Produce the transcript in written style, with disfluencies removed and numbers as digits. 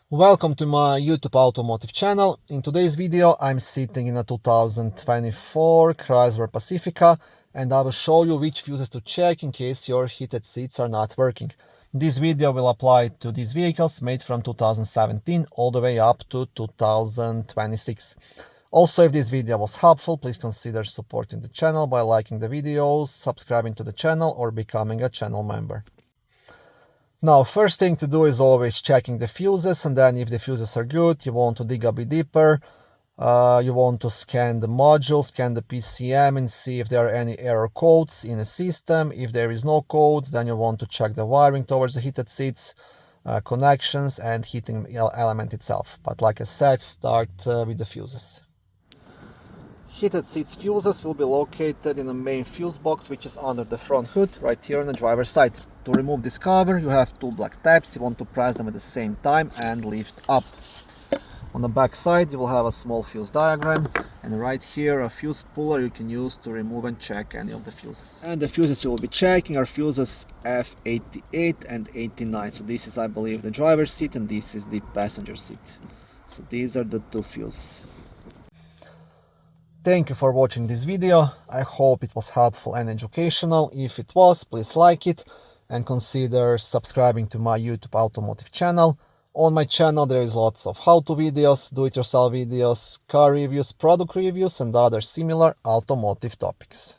Welcome to my YouTube automotive channel. In today's video I'm sitting in a 2024 Chrysler Pacifica and I will show you which fuses to check in case your heated seats are not working. This video will apply to these vehicles made from 2017 all the way up to 2026. Also, if this video was helpful, please consider supporting the channel by liking the videos, subscribing to the channel or becoming a channel member. Now, first thing to do is always checking the fuses, and then if the fuses are good, you want to dig a bit deeper. You want to scan the module, scan the PCM and see if there are any error codes in the system. If there is no codes, then you want to check the wiring towards the heated seats, connections and heating element itself. But like I said, start with the fuses. Heated seats fuses will be located in the main fuse box, which is under the front hood, right here on the driver's side. To remove this cover, you have two black tabs. You want to press them at the same time and lift up. On the back side, you will have a small fuse diagram, and right here a fuse puller you can use to remove and check any of the fuses. And the fuses you will be checking are fuses F88 and 89. So this is, I believe, the driver's seat and this is the passenger seat. So these are the two fuses. Thank you for watching this video. I hope it was helpful and educational. If it was, please like it and consider subscribing to my YouTube automotive channel. On my channel there is lots of how-to videos, do-it-yourself videos, car reviews, product reviews and other similar automotive topics.